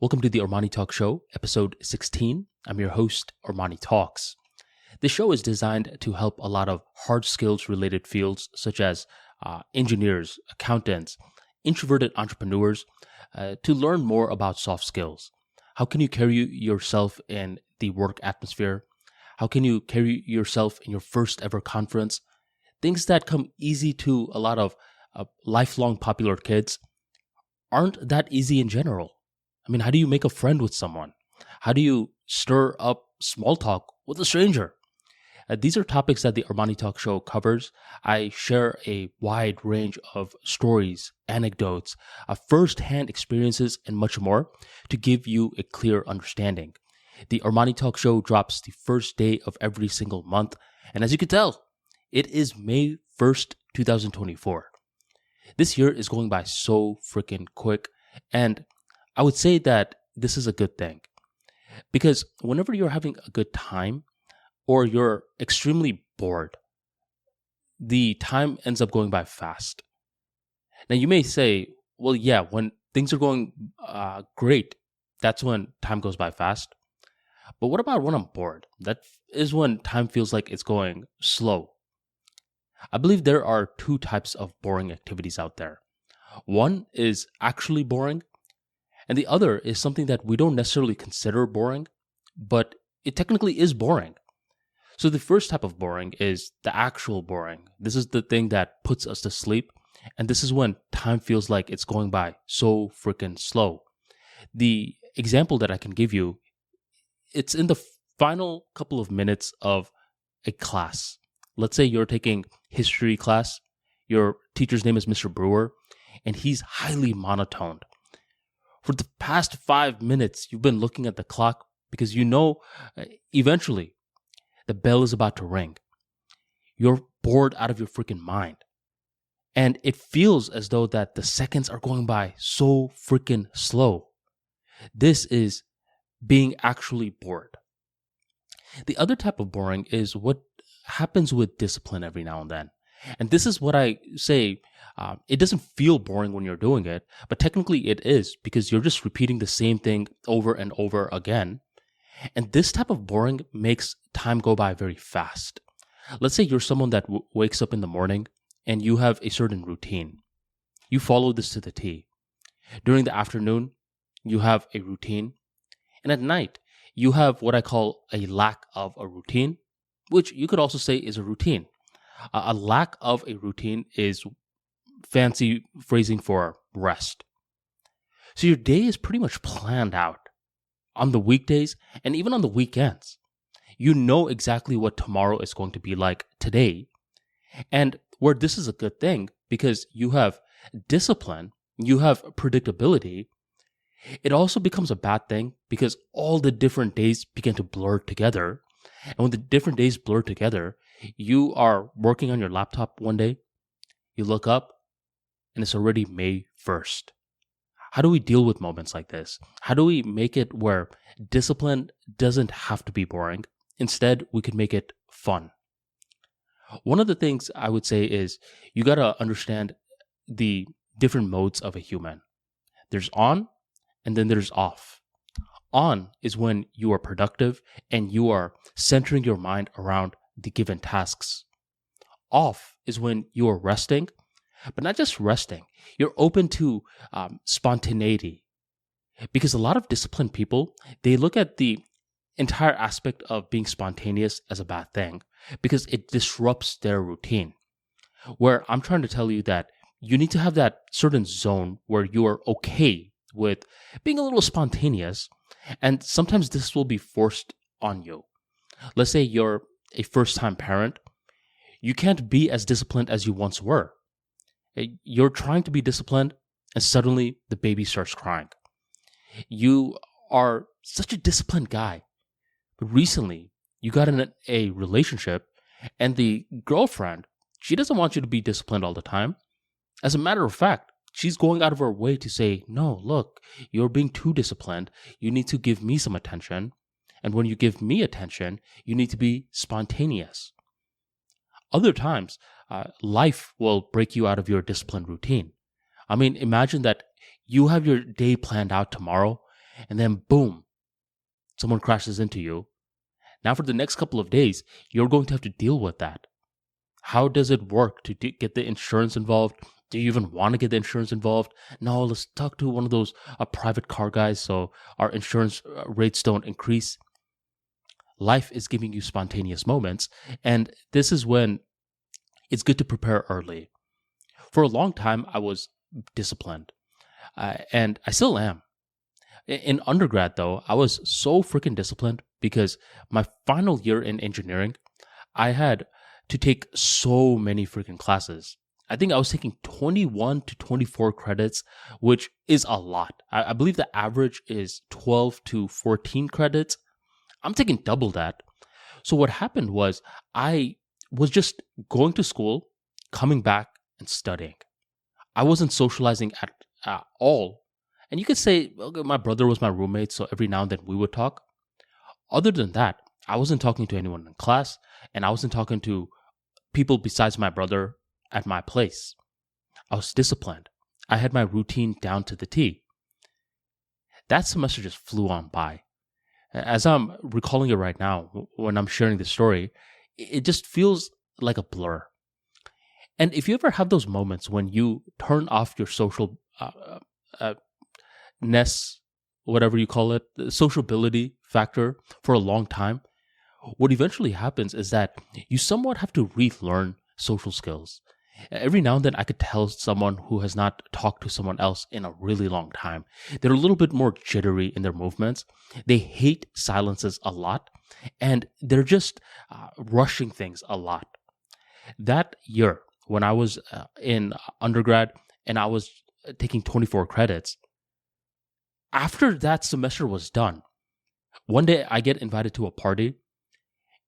Welcome to the ArmaniTalks show, episode 16. I'm your host, ArmaniTalks. This show is designed to help a lot of hard skills related fields such as engineers, accountants, introverted entrepreneurs to learn more about soft skills. How can you carry yourself in the work atmosphere? How can you carry yourself in your first ever conference? Things that come easy to a lot of lifelong popular kids aren't that easy in general. I mean, how do you make a friend with someone? How do you stir up small talk with a stranger? These are topics that the ArmaniTalks show covers. I share a wide range of stories, anecdotes, first-hand experiences, and much more to give you a clear understanding. The ArmaniTalks show drops the first day of every single month, and as you can tell, it is May 1st, 2024. This year is going by so freaking quick, and I would say that this is a good thing because whenever you're having a good time or you're extremely bored, the time ends up going by fast. Now, you may say, well, yeah, when things are going great, that's when time goes by fast. But what about when I'm bored? That is when time feels like it's going slow. I believe there are two types of boring activities out there. One is actually boring, and the other is something that we don't necessarily consider boring, but it technically is boring. So the first type of boring is the actual boring. This is the thing that puts us to sleep, and this is when time feels like it's going by so freaking slow. The example that I can give you, it's in the final couple of minutes of a class. Let's say you're taking history class. Your teacher's name is Mr. Brewer, and he's highly monotoned. For the past 5 minutes, you've been looking at the clock because you know eventually the bell is about to ring. You're bored out of your freaking mind. And it feels as though that the seconds are going by so freaking slow. This is being actually bored. The other type of boring is what happens with discipline every now and then. And this is what I say, it doesn't feel boring when you're doing it, but technically it is because you're just repeating the same thing over and over again. And this type of boring makes time go by very fast. Let's say you're someone that wakes up in the morning and you have a certain routine. You follow this to the T. During the afternoon, you have a routine. And at night, you have what I call a lack of a routine, which you could also say is a routine. A lack of a routine is fancy phrasing for rest. So your day is pretty much planned out on the weekdays and even on the weekends. You know exactly what tomorrow is going to be like today. And where this is a good thing because you have discipline, you have predictability, it also becomes a bad thing because all the different days begin to blur together. And when the different days blur together, you are working on your laptop one day, you look up, and it's already May 1st. How do we deal with moments like this? How do we make it where discipline doesn't have to be boring? Instead, we could make it fun. One of the things I would say is you got to understand the different modes of a human. There's on, and then there's off. On is when you are productive and you are centering your mind around the given tasks. Off is when you are resting, but not just resting. You're open to spontaneity. Because a lot of disciplined people, they look at the entire aspect of being spontaneous as a bad thing because it disrupts their routine. Where I'm trying to tell you that you need to have that certain zone where you are okay with being a little spontaneous, and sometimes this will be forced on you. Let's say you're a first-time parent. You can't be as disciplined as you once were. You're trying to be disciplined, and suddenly the baby starts crying. You are such a disciplined guy, but recently you got in a relationship, and the girlfriend, she doesn't want you to be disciplined all the time. As a matter of fact, she's going out of her way to say, no, look, you're being too disciplined. You need to give me some attention. And when you give me attention, you need to be spontaneous. Other times, life will break you out of your disciplined routine. I mean, imagine that you have your day planned out tomorrow and then boom, someone crashes into you. Now for the next couple of days, you're going to have to deal with that. How does it work to get the insurance involved? Do you even want to get the insurance involved? No, let's talk to one of those private car guys so our insurance rates don't increase. Life is giving you spontaneous moments, and this is when it's good to prepare early. For a long time, I was disciplined, and I still am. In undergrad, though, I was so freaking disciplined because my final year in engineering, I had to take so many freaking classes. I think I was taking 21 to 24 credits, which is a lot. I believe the average is 12 to 14 credits. I'm taking double that. So what happened was I was just going to school, coming back, and studying. I wasn't socializing at all. And you could say, okay, my brother was my roommate, so every now and then we would talk. Other than that, I wasn't talking to anyone in class, and I wasn't talking to people besides my brother at my place. I was disciplined. I had my routine down to the T. That semester just flew on by. As I'm recalling it right now, when I'm sharing this story, it just feels like a blur. And if you ever have those moments when you turn off your social ness, whatever you call it, the sociability factor for a long time, what eventually happens is that you somewhat have to relearn social skills. Every now and then I could tell someone who has not talked to someone else in a really long time. They're a little bit more jittery in their movements. They hate silences a lot, and they're just rushing things a lot. That year, when I was in undergrad and I was taking 24 credits, after that semester was done, one day I get invited to a party,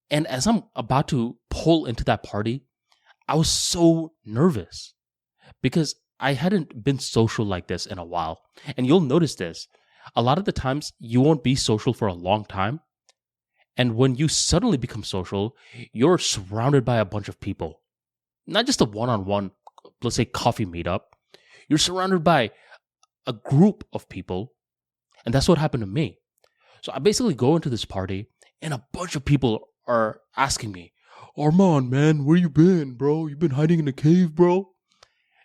and as I'm about to pull into that party, I was so nervous because I hadn't been social like this in a while. And you'll notice this. A lot of the times you won't be social for a long time. And when you suddenly become social, you're surrounded by a bunch of people. Not just a one-on-one, let's say coffee meetup. You're surrounded by a group of people. And that's what happened to me. So I basically go into this party and a bunch of people are asking me, Arman, man, where you been, bro? You been hiding in a cave, bro?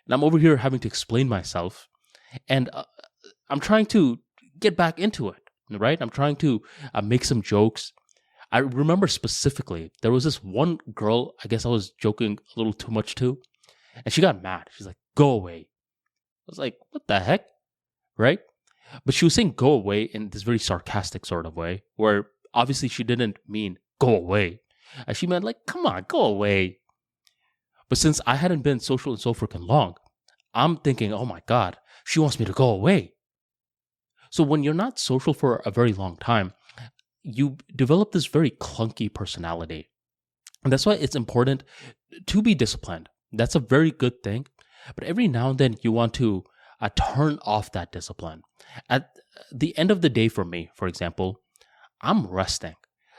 And I'm over here having to explain myself. And I'm trying to get back into it, right? I'm trying to make some jokes. I remember specifically, there was this one girl, I guess I was joking a little too much to, and she got mad. She's like, go away. I was like, what the heck? Right? But she was saying go away in this very sarcastic sort of way, where obviously she didn't mean go away. She meant like, come on, go away. But since I hadn't been social in so freaking long, I'm thinking, oh my God, she wants me to go away. So when you're not social for a very long time, you develop this very clunky personality. And that's why it's important to be disciplined. That's a very good thing. But every now and then you want to turn off that discipline. At the end of the day for me, for example, I'm resting.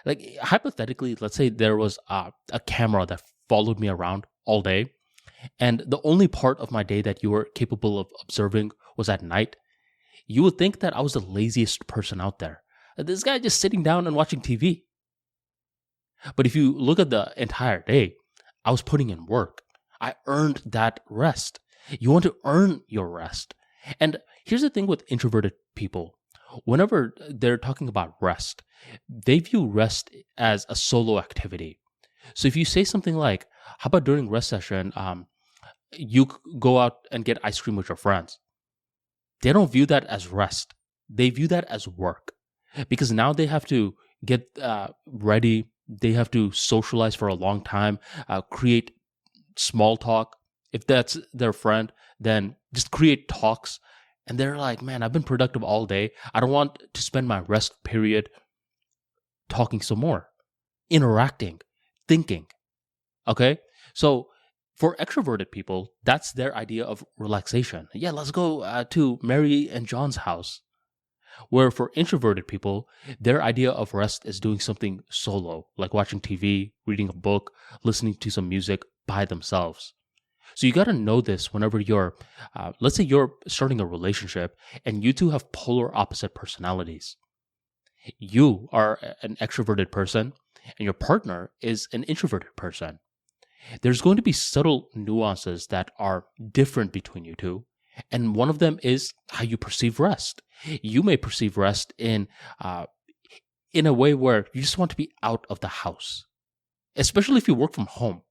Like hypothetically, let's say there was a camera that followed me around all day, and the only part of my day that you were capable of observing was at night. You would think that I was the laziest person out there. This guy just sitting down and watching TV. But if you look at the entire day, I was putting in work. I earned that rest. You want to earn your rest. And here's the thing with introverted people. Whenever they're talking about rest, they view rest as a solo activity. So if you say something like, how about during rest session, you go out and get ice cream with your friends? They don't view that as rest. They view that as work. Because now they have to get ready. They have to socialize for a long time, create small talk. If that's their friend, then just create talks. And they're like, man, I've been productive all day. I don't want to spend my rest period talking some more, interacting, thinking. Okay? So for extroverted people, that's their idea of relaxation. Yeah, let's go to Mary and John's house. Where for introverted people, their idea of rest is doing something solo, like watching TV, reading a book, listening to some music by themselves. So you got to know this whenever let's say you're starting a relationship and you two have polar opposite personalities. You are an extroverted person and your partner is an introverted person. There's going to be subtle nuances that are different between you two. And one of them is how you perceive rest. You may perceive rest in a way where you just want to be out of the house, especially if you work from home.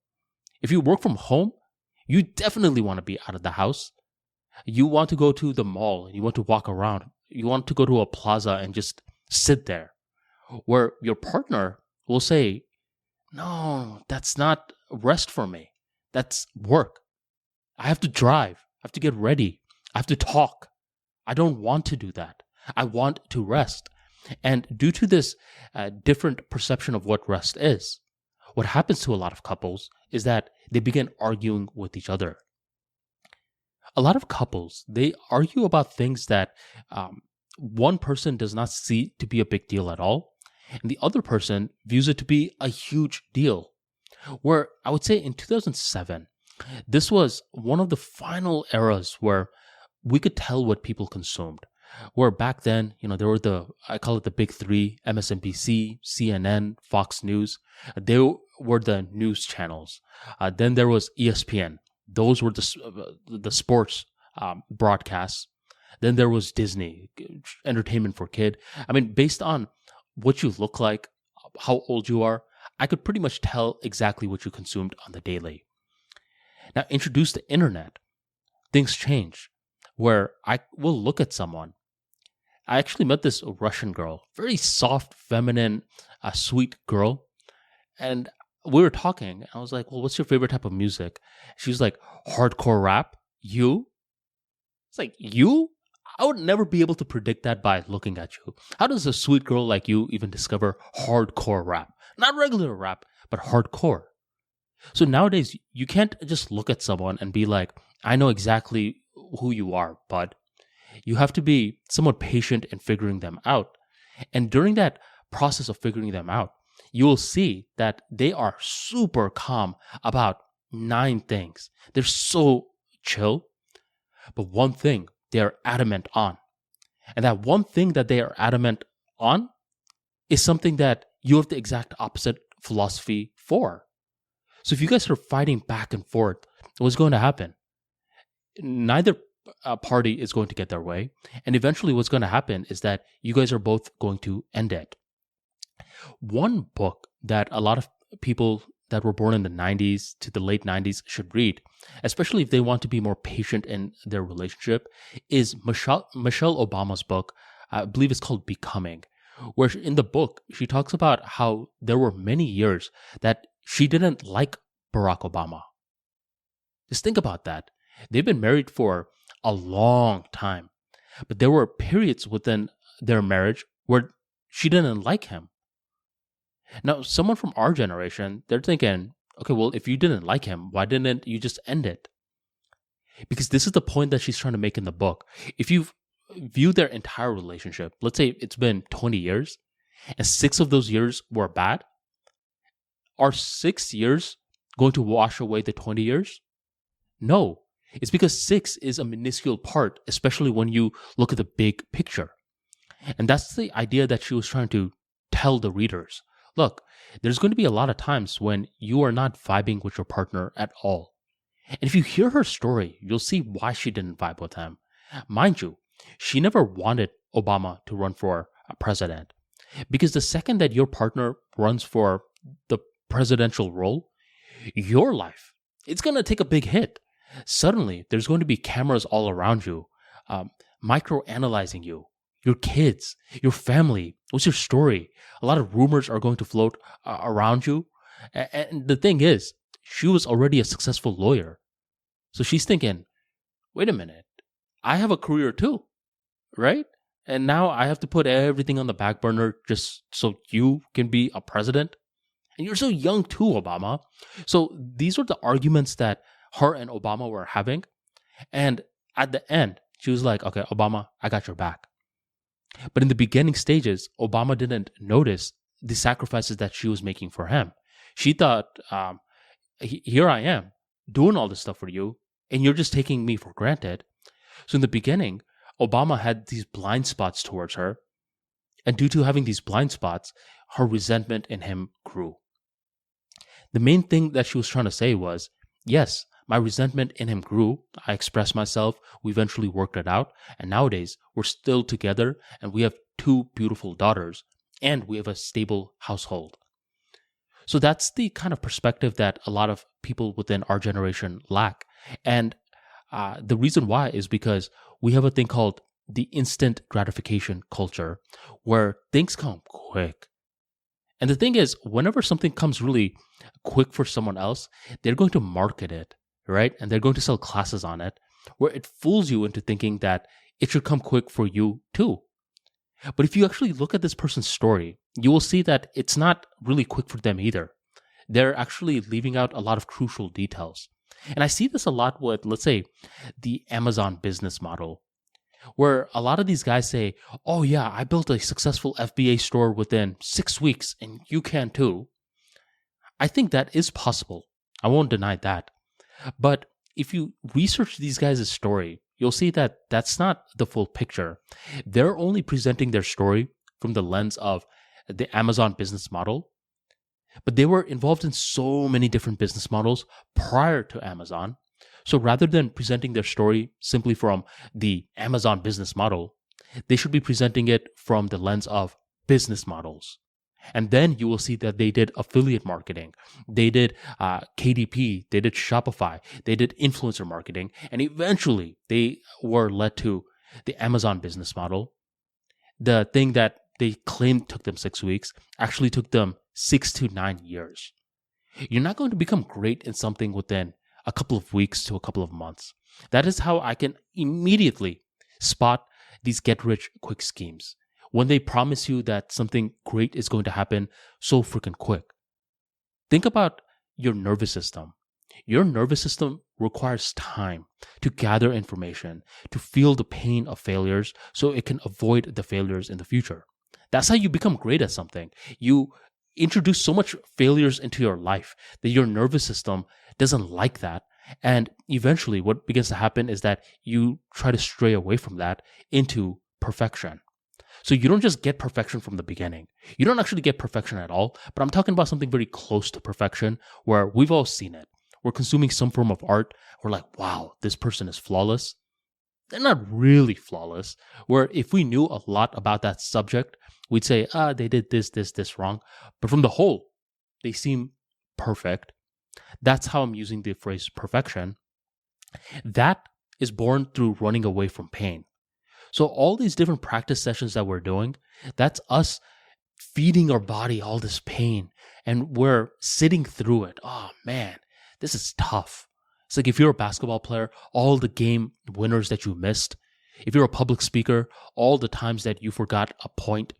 If you work from home, you definitely want to be out of the house. You want to go to the mall, you want to walk around, you want to go to a plaza and just sit there. Where your partner will say, no, that's not rest for me. That's work. I have to drive. I have to get ready. I have to talk. I don't want to do that. I want to rest. And due to this different perception of what rest is, what happens to a lot of couples is that they begin arguing with each other. A lot of couples, they argue about things that one person does not see to be a big deal at all, and the other person views it to be a huge deal. Where I would say in 2007, this was one of the final eras where we could tell what people consumed. Where back then, there were I call it the big three: MSNBC, CNN, Fox News. They were the news channels. Then there was ESPN. Those were the sports broadcasts. Then there was Disney, entertainment for kid. I mean, based on what you look like, how old you are, I could pretty much tell exactly what you consumed on the daily. Now, introduce the internet. Things change, where I will look at someone. I actually met this Russian girl, very soft, feminine, sweet girl. And we were talking. I was like, well, what's your favorite type of music? She was like, hardcore rap. You? It's like, you? I would never be able to predict that by looking at you. How does a sweet girl like you even discover hardcore rap? Not regular rap, but hardcore. So nowadays, you can't just look at someone and be like, I know exactly who you are, bud. You have to be somewhat patient in figuring them out. And during that process of figuring them out, you will see that they are super calm about 9 things. They're so chill. But one thing they are adamant on. And that one thing that they are adamant on is something that you have the exact opposite philosophy for. So if you guys are fighting back and forth, what's going to happen? Neither party is going to get their way. And eventually what's going to happen is that you guys are both going to end it. One book that a lot of people that were born in the 90s to the late 90s should read, especially if they want to be more patient in their relationship, is Michelle Obama's book. I believe it's called Becoming, where in the book, she talks about how there were many years that she didn't like Barack Obama. Just think about that. They've been married for a long time, but there were periods within their marriage where she didn't like him. Now, someone from our generation, they're thinking, okay, well, if you didn't like him, why didn't you just end it? Because this is the point that she's trying to make in the book. If you view their entire relationship, let's say it's been 20 years, and 6 of those years were bad, are 6 years going to wash away the 20 years? No. It's because 6 is a minuscule part, especially when you look at the big picture. And that's the idea that she was trying to tell the readers. Look, there's going to be a lot of times when you are not vibing with your partner at all. And if you hear her story, you'll see why she didn't vibe with him. Mind you, she never wanted Obama to run for president. Because the second that your partner runs for the presidential role, your life, it's going to take a big hit. Suddenly, there's going to be cameras all around you, micro-analyzing you, your kids, your family. What's your story? A lot of rumors are going to float around you. And the thing is, she was already a successful lawyer. So she's thinking, wait a minute, I have a career too, right? And now I have to put everything on the back burner just so you can be a president? And you're so young too, Obama. So these were the arguments that her and Obama were having. And at the end, she was like, okay, Obama, I got your back. But in the beginning stages, Obama didn't notice the sacrifices that she was making for him. She thought, here I am. doing all this stuff for you, and you're just taking me for granted. So in the beginning, Obama had these blind spots towards her. And due to having these blind spots, her resentment in him grew. The main thing that she was trying to say was, yes, my resentment in him grew. I expressed myself. We eventually worked it out. And nowadays, we're still together and we have 2 beautiful daughters and we have a stable household. So that's the kind of perspective that a lot of people within our generation lack. And the reason why is because we have a thing called the instant gratification culture where things come quick. And the thing is, whenever something comes really quick for someone else, they're going to market it, right? And they're going to sell classes on it where it fools you into thinking that it should come quick for you too. But if you actually look at this person's story, you will see that it's not really quick for them either. They're actually leaving out a lot of crucial details. And I see this a lot with, let's say, the Amazon business model, where a lot of these guys say, oh yeah, I built a successful FBA store within 6 weeks and you can too. I think that is possible. I won't deny that. But if you research these guys' story, you'll see that that's not the full picture. They're only presenting their story from the lens of the Amazon business model. But they were involved in so many different business models prior to Amazon. So rather than presenting their story simply from the Amazon business model, they should be presenting it from the lens of business models. And then you will see that they did affiliate marketing, they did KDP, they did Shopify, they did influencer marketing, and eventually they were led to the Amazon business model. The thing that they claimed took them 6 weeks actually took them 6 to 9 years. You're not going to become great in something within a couple of weeks to a couple of months. That is how I can immediately spot these get-rich-quick schemes. When they promise you that something great is going to happen so freaking quick. Think about your nervous system. Your nervous system requires time to gather information, to feel the pain of failures so it can avoid the failures in the future. That's how you become great at something. You introduce so much failures into your life that your nervous system doesn't like that. And eventually what begins to happen is that you try to stray away from that into perfection. So you don't just get perfection from the beginning. You don't actually get perfection at all, but I'm talking about something very close to perfection where we've all seen it. We're consuming some form of art. We're like, wow, this person is flawless. They're not really flawless. Where if we knew a lot about that subject, we'd say, they did this wrong. But from the whole, they seem perfect. That's how I'm using the phrase perfection. That is born through running away from pain. So all these different practice sessions that we're doing, that's us feeding our body all this pain and we're sitting through it. Oh man, this is tough. It's like if you're a basketball player, all the game winners that you missed. If you're a public speaker, all the times that you forgot a point.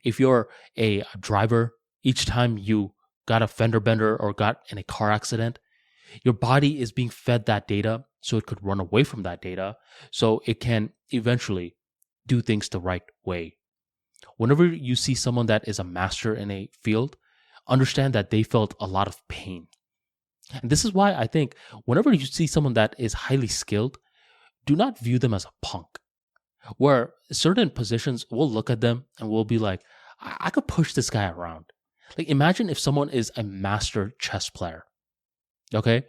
If you're a driver, each time you got a fender bender or got in a car accident, your body is being fed that data so it could run away from that data so it can eventually do things the right way. Whenever you see someone that is a master in a field, understand that they felt a lot of pain. And this is why I think whenever you see someone that is highly skilled, do not view them as a punk. Where certain positions, we'll look at them and we'll be like, I could push this guy around. Like imagine if someone is a master chess player. Okay?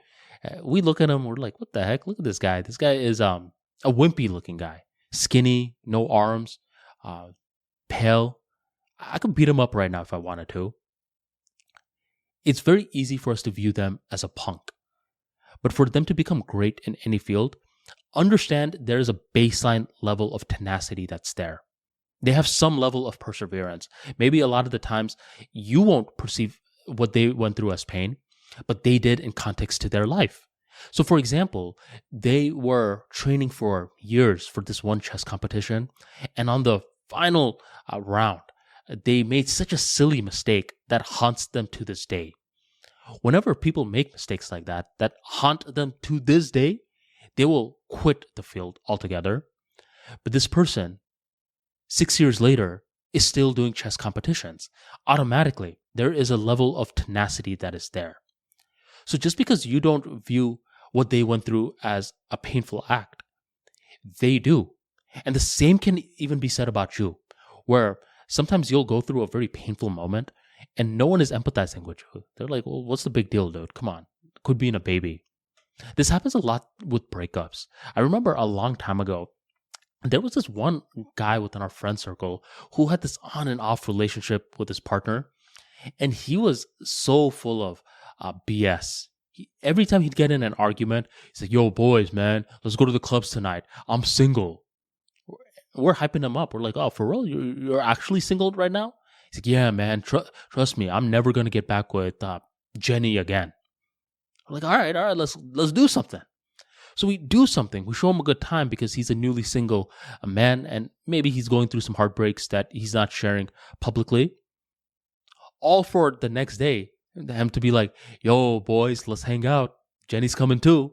We look at him, we're like, what the heck? Look at this guy. This guy is a wimpy looking guy. Skinny, no arms, pale. I could beat him up right now if I wanted to. It's very easy for us to view them as a punk. But for them to become great in any field, understand there is a baseline level of tenacity that's there. They have some level of perseverance. Maybe a lot of the times you won't perceive what they went through as pain, but they did in context to their life. So for example, they were training for years for this one chess competition, and on the final round, they made such a silly mistake that haunts them to this day. Whenever people make mistakes like that haunt them to this day, they will quit the field altogether. But this person, 6 years later, is still doing chess competitions. Automatically, there is a level of tenacity that is there. So just because you don't view what they went through as a painful act. They do. And the same can even be said about you, where sometimes you'll go through a very painful moment and no one is empathizing with you. They're like, well, what's the big deal, dude? Come on. Could be in a baby. This happens a lot with breakups. I remember a long time ago, there was this one guy within our friend circle who had this on and off relationship with his partner. And he was so full of BS. Every time he'd get in an argument, he's like, yo, boys, man, let's go to the clubs tonight. I'm single. We're hyping him up. We're like, oh, for real? You're actually single right now? He's like, yeah, man, trust me. I'm never going to get back with Jenny again. We're like, all right, let's do something. So we do something. We show him a good time because he's a newly single man and maybe he's going through some heartbreaks that he's not sharing publicly. All for the next day, him to be like, yo, boys, let's hang out. Jenny's coming too.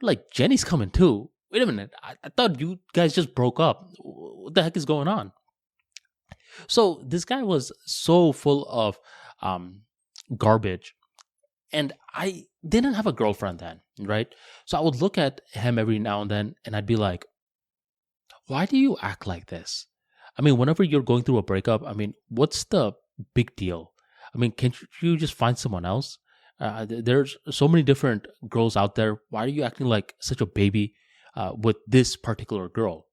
Like, Jenny's coming too? Wait a minute. I thought you guys just broke up. What the heck is going on? So this guy was so full of garbage. And I didn't have a girlfriend then, right? So I would look at him every now and then and I'd be like, why do you act like this? I mean, whenever you're going through a breakup, I mean, what's the big deal? I mean, can't you just find someone else? There's so many different girls out there. Why are you acting like such a baby with this particular girl?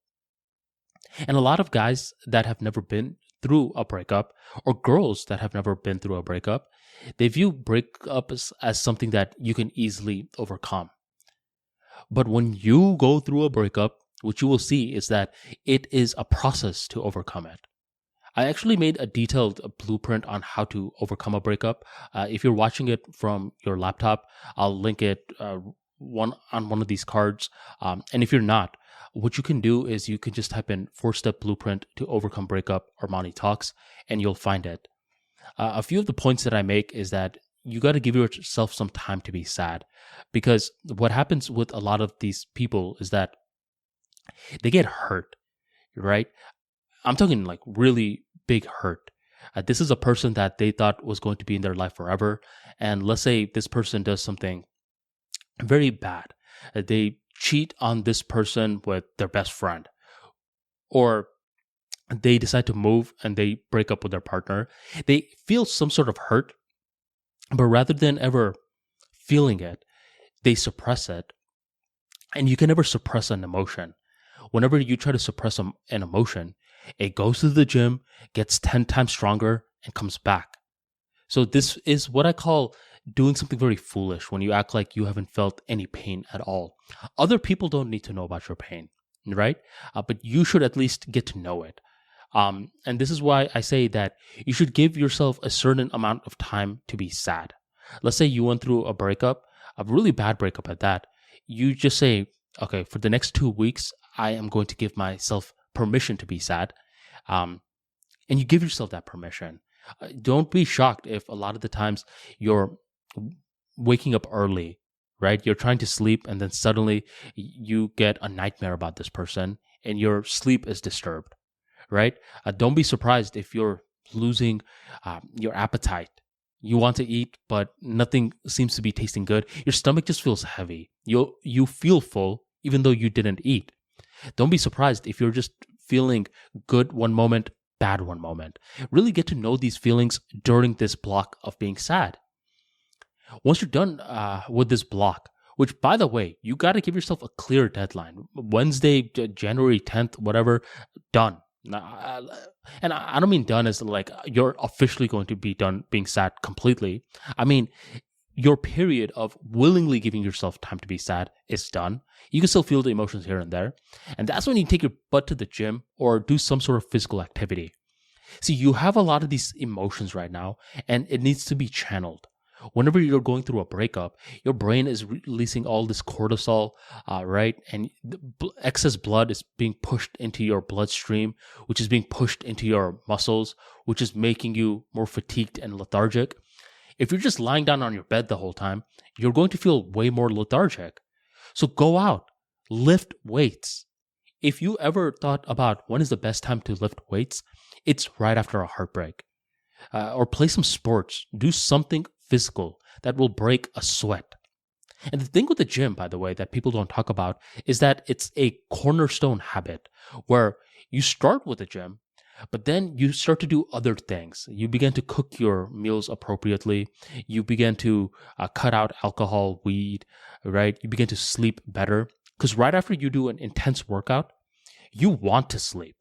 And a lot of guys that have never been through a breakup or girls that have never been through a breakup, they view breakups as something that you can easily overcome. But when you go through a breakup, what you will see is that it is a process to overcome it. I actually made a detailed blueprint on how to overcome a breakup. If you're watching it from your laptop, I'll link it on one of these cards. And if you're not, what you can do is you can just type in 4-step blueprint to overcome breakup ArmaniTalks, and you'll find it. A few of the points that I make is that you got to give yourself some time to be sad, because what happens with a lot of these people is that they get hurt, right? I'm talking like really big hurt. This is a person that they thought was going to be in their life forever. And let's say this person does something very bad. They cheat on this person with their best friend, or they decide to move and they break up with their partner. They feel some sort of hurt, but rather than ever feeling it, they suppress it. And you can never suppress an emotion. Whenever you try to suppress an emotion, it goes to the gym, gets 10 times stronger, and comes back. So this is what I call doing something very foolish, when you act like you haven't felt any pain at all. Other people don't need to know about your pain, right? But you should at least get to know it. And this is why I say that you should give yourself a certain amount of time to be sad. Let's say you went through a breakup, a really bad breakup at that. You just say, okay, for the next 2 weeks, I am going to give myself permission to be sad. And you give yourself that permission. Don't be shocked if a lot of the times you're waking up early, right? You're trying to sleep and then suddenly you get a nightmare about this person and your sleep is disturbed, right? Don't be surprised if you're losing your appetite. You want to eat, but nothing seems to be tasting good. Your stomach just feels heavy. You feel full even though you didn't eat. Don't be surprised if you're just feeling good one moment, bad one moment. Really get to know these feelings during this block of being sad. Once you're done with this block, which, by the way, you got to give yourself a clear deadline. Wednesday, January 10th, whatever, done. And I don't mean done as like you're officially going to be done being sad completely. I mean, your period of willingly giving yourself time to be sad is done. You can still feel the emotions here and there. And that's when you take your butt to the gym or do some sort of physical activity. See, you have a lot of these emotions right now, and it needs to be channeled. Whenever you're going through a breakup, your brain is releasing all this cortisol, right? And excess blood is being pushed into your bloodstream, which is being pushed into your muscles, which is making you more fatigued and lethargic. If you're just lying down on your bed the whole time, you're going to feel way more lethargic. So go out, lift weights. If you ever thought about when is the best time to lift weights, it's right after a heartbreak. Or play some sports. Do something physical that will break a sweat. And the thing with the gym, by the way, that people don't talk about is that it's a cornerstone habit where you start with the gym, but then you start to do other things. You begin to cook your meals appropriately. You begin to cut out alcohol, weed, right? You begin to sleep better. Because right after you do an intense workout, you want to sleep,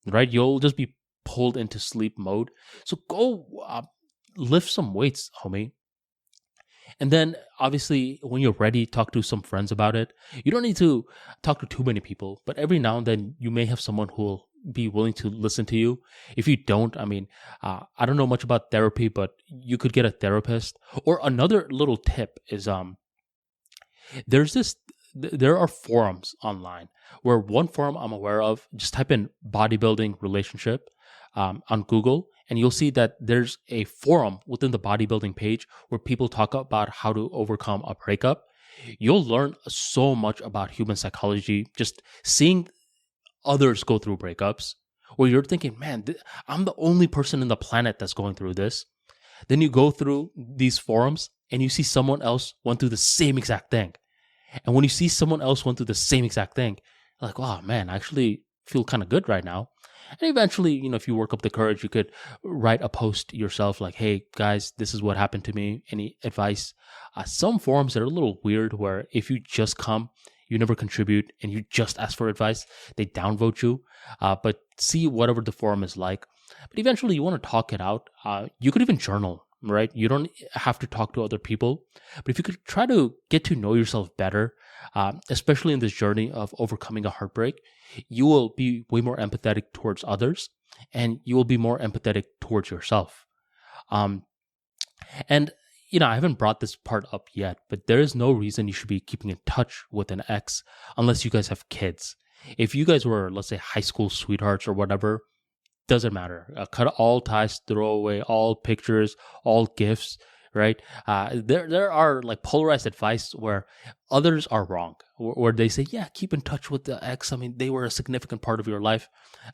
right? You'll just be pulled into sleep mode. So go lift some weights, homie. And then obviously, when you're ready, talk to some friends about it. You don't need to talk to too many people, but every now and then you may have someone who will be willing to listen to you. If you don't, I mean, I don't know much about therapy, but you could get a therapist. Or another little tip is there are forums online where one forum I'm aware of, just type in bodybuilding relationship on Google, and you'll see that there's a forum within the bodybuilding page where people talk about how to overcome a breakup. You'll learn so much about human psychology just seeing others go through breakups, where you're thinking, man, I'm the only person in the planet that's going through this. Then you go through these forums and you see someone else went through the same exact thing. And when you see someone else went through the same exact thing, you're like, oh man, I actually feel kind of good right now. And eventually, if you work up the courage, you could write a post yourself like, hey guys, this is what happened to me. Any advice? Some forums are a little weird where if you just come, you never contribute, and you just ask for advice, they downvote you. But see whatever the forum is like. But eventually you want to talk it out. You could even journal, right? You don't have to talk to other people. But if you could try to get to know yourself better, especially in this journey of overcoming a heartbreak, you will be way more empathetic towards others, and you will be more empathetic towards yourself. And I haven't brought this part up yet, but there is no reason you should be keeping in touch with an ex unless you guys have kids. If you guys were, let's say, high school sweethearts or whatever, doesn't matter. Cut all ties, throw away all pictures, all gifts, right? There are like polarized advice where others are wrong, where they say, yeah, keep in touch with the ex. I mean, they were a significant part of your life.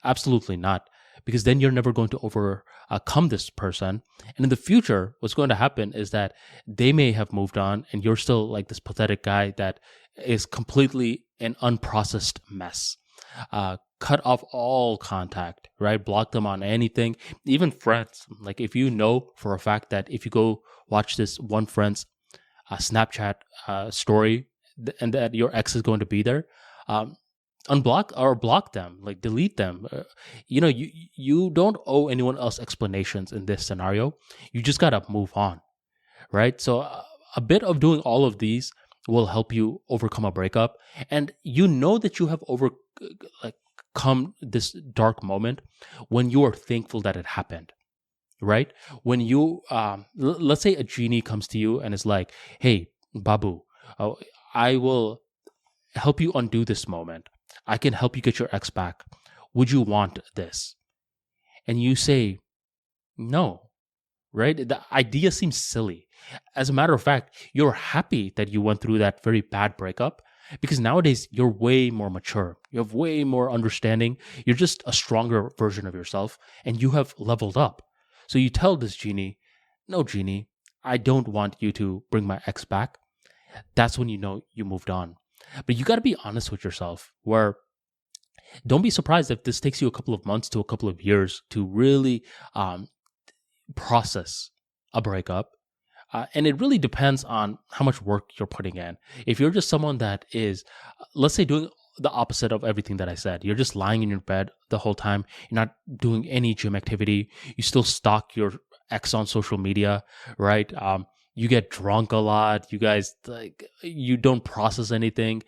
Absolutely not. Because then you're never going to overcome this person. And in the future, what's going to happen is that they may have moved on and you're still like this pathetic guy that is completely an unprocessed mess. Cut off all contact, right? Block them on anything, even friends. Like if you know for a fact that if you go watch this one friend's Snapchat story and that your ex is going to be there, unblock or block them, like delete them. You don't owe anyone else explanations in this scenario. You just gotta move on, right? So a bit of doing all of these will help you overcome a breakup, and you know that you have overcome this dark moment when you are thankful that it happened, right? When you let's say a genie comes to you and is like, hey Babu, I will help you undo this moment. I can help you get your ex back. Would you want this? And you say, no, right? The idea seems silly. As a matter of fact, you're happy that you went through that very bad breakup because nowadays you're way more mature. You have way more understanding. You're just a stronger version of yourself and you have leveled up. So you tell this genie, no, genie, I don't want you to bring my ex back. That's when you know you moved on. But you got to be honest with yourself, where don't be surprised if this takes you a couple of months to a couple of years to really process a breakup. And it really depends on how much work you're putting in. If you're just someone that is, let's say, doing the opposite of everything that I said, you're just lying in your bed the whole time, you're not doing any gym activity, you still stalk your ex on social media, right? You get drunk a lot. You guys, you don't process anything.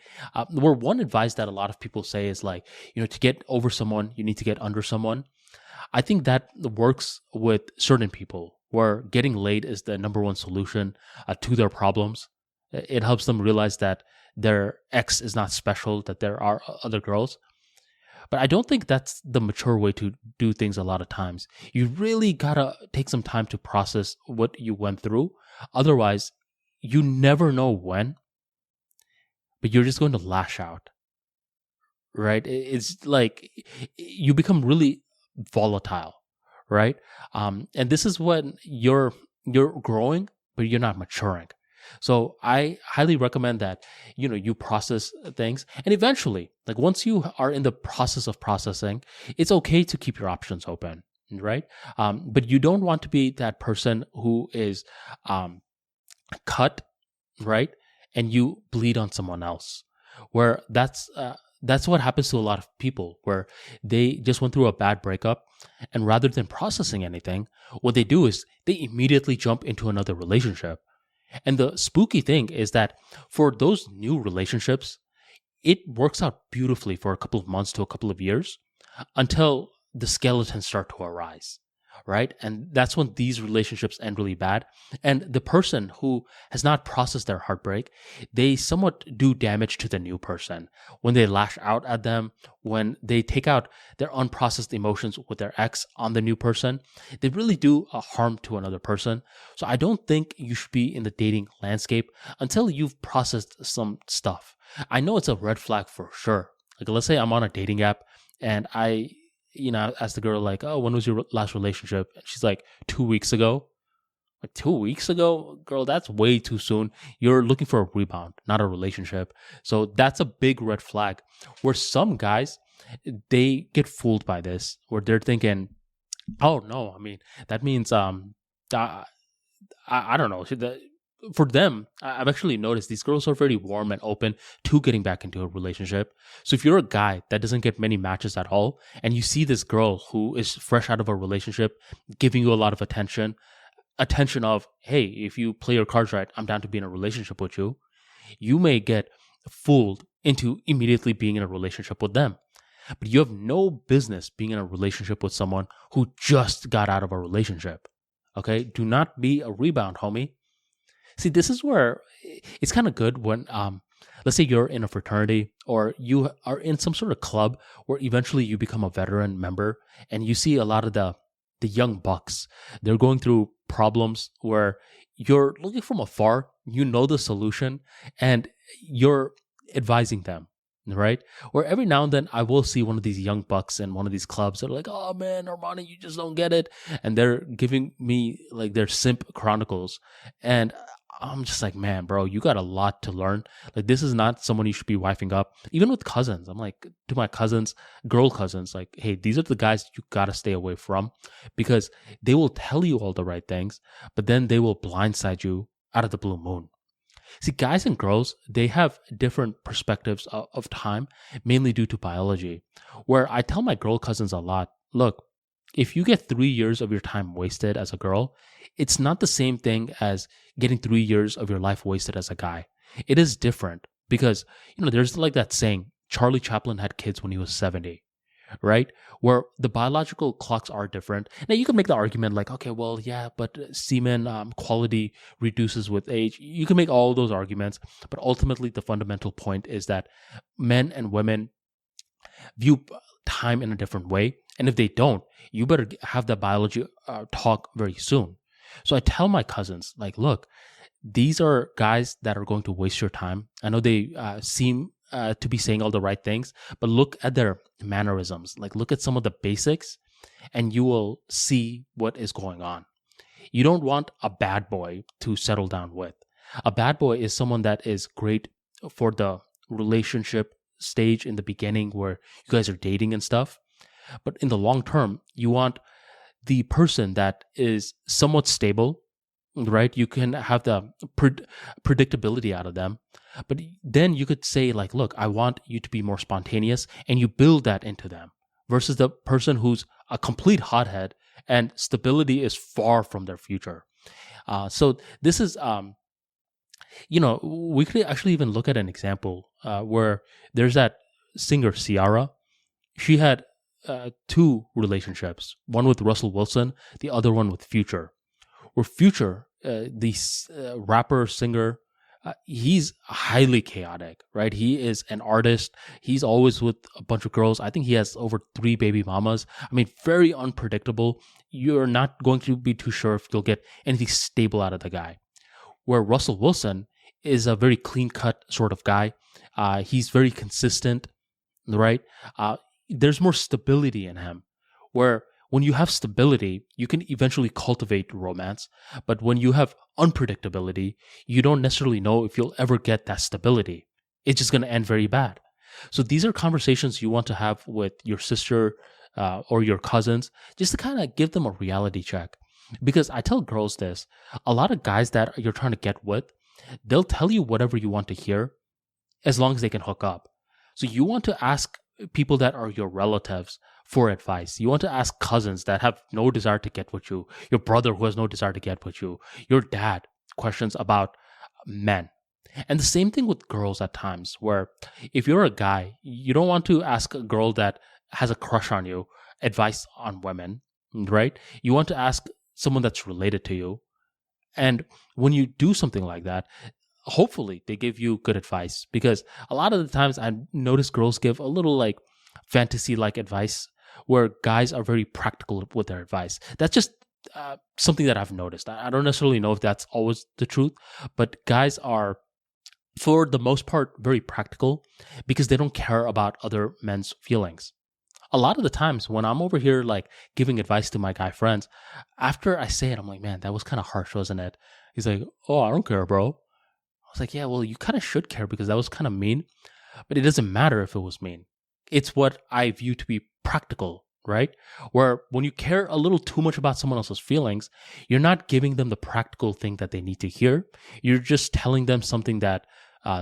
Where one advice that a lot of people say is like, to get over someone, you need to get under someone. I think that works with certain people, where getting laid is the number one solution to their problems. It helps them realize that their ex is not special, that there are other girls. But I don't think that's the mature way to do things a lot of times. You really gotta take some time to process what you went through. Otherwise, you never know when, but you're just going to lash out, right? It's like you become really volatile, right? And this is when you're growing, but you're not maturing. So I highly recommend that, you process things. And eventually, like once you are in the process of processing, it's okay to keep your options open, right? But you don't want to be that person who is cut, right? And you bleed on someone else, where that's what happens to a lot of people, where they just went through a bad breakup, and rather than processing anything, what they do is they immediately jump into another relationship. And the spooky thing is that for those new relationships, it works out beautifully for a couple of months to a couple of years until the skeletons start to arise, right? And that's when these relationships end really bad. And the person who has not processed their heartbreak, they somewhat do damage to the new person when they lash out at them, when they take out their unprocessed emotions with their ex on the new person. They really do a harm to another person. So I don't think you should be in the dating landscape until you've processed some stuff. I know it's a red flag for sure. Like, let's say I'm on a dating app and I asked the girl, like, oh, when was your last relationship? And she's like, 2 weeks ago. Like, 2 weeks ago? Girl, that's way too soon. You're looking for a rebound, not a relationship. So that's a big red flag, where some guys, they get fooled by this, where they're thinking, oh, no, I mean, that means, I don't know. For them, I've actually noticed these girls are very warm and open to getting back into a relationship. So if you're a guy that doesn't get many matches at all, and you see this girl who is fresh out of a relationship, giving you a lot of attention of, hey, if you play your cards right, I'm down to be in a relationship with you, you may get fooled into immediately being in a relationship with them. But you have no business being in a relationship with someone who just got out of a relationship. Okay? Do not be a rebound, homie. See, this is where it's kind of good when, let's say you're in a fraternity or you are in some sort of club where eventually you become a veteran member, and you see a lot of the young bucks. They're going through problems where you're looking from afar, you know the solution, and you're advising them, right? Or every now and then I will see one of these young bucks in one of these clubs that are like, oh man, Armani, you just don't get it. And they're giving me like their simp chronicles. And I'm just like, man, bro, you got a lot to learn. Like, this is not someone you should be wifing up. Even with cousins, I'm like, to my cousins, girl cousins, like, hey, these are the guys you got to stay away from, because they will tell you all the right things, but then they will blindside you out of the blue moon. See, guys and girls, they have different perspectives of time, mainly due to biology, where I tell my girl cousins a lot, look, if you get 3 years of your time wasted as a girl, it's not the same thing as getting 3 years of your life wasted as a guy. It is different because, there's like that saying, Charlie Chaplin had kids when he was 70, right? Where the biological clocks are different. Now, you can make the argument like, okay, well, yeah, but semen quality reduces with age. You can make all those arguments, but ultimately the fundamental point is that men and women view time in a different way. And if they don't, you better have that biology talk very soon. So I tell my cousins, like, look, these are guys that are going to waste your time. I know they seem to be saying all the right things, but look at their mannerisms. Like, look at some of the basics, and you will see what is going on. You don't want a bad boy to settle down with. A bad boy is someone that is great for the relationship stage in the beginning where you guys are dating and stuff. But in the long term, you want the person that is somewhat stable, right? You can have the predictability out of them. But then you could say, like, look, I want you to be more spontaneous, and you build that into them, versus the person who's a complete hothead and stability is far from their future. So this is, we could actually even look at an example where there's that singer Ciara. She had 2 relationships, one with Russell Wilson, the other one with Future. Where Future, the rapper, singer, he's highly chaotic, right? He is an artist. He's always with a bunch of girls. I think he has over 3 baby mamas. I mean, very unpredictable. You're not going to be too sure if you'll get anything stable out of the guy. Where Russell Wilson is a very clean-cut sort of guy. He's very consistent, right? There's more stability in him. Where When you have stability, you can eventually cultivate romance. But when you have unpredictability, you don't necessarily know if you'll ever get that stability. It's just going to end very bad. So these are conversations you want to have with your sister or your cousins, just to kind of give them a reality check. Because I tell girls this, a lot of guys that you're trying to get with, they'll tell you whatever you want to hear as long as they can hook up. So you want to ask people that are your relatives for advice. You want to ask cousins that have no desire to get with you, your brother who has no desire to get with you, your dad, questions about men. And the same thing with girls at times, where if you're a guy, you don't want to ask a girl that has a crush on you advice on women, right? You want to ask someone that's related to you. And when you do something like that, hopefully they give you good advice, because a lot of the times I notice girls give a little like fantasy like advice where guys are very practical with their advice. That's just something that I've noticed. I don't necessarily know if that's always the truth, but guys are, for the most part, very practical because they don't care about other men's feelings. A lot of the times when I'm over here like giving advice to my guy friends, after I say it, I'm like, man, that was kind of harsh, wasn't it? He's like, oh, I don't care, bro. I was like, yeah, well, you kind of should care because that was kind of mean, but it doesn't matter if it was mean. It's what I view to be practical, right? Where when you care a little too much about someone else's feelings, you're not giving them the practical thing that they need to hear. You're just telling them something that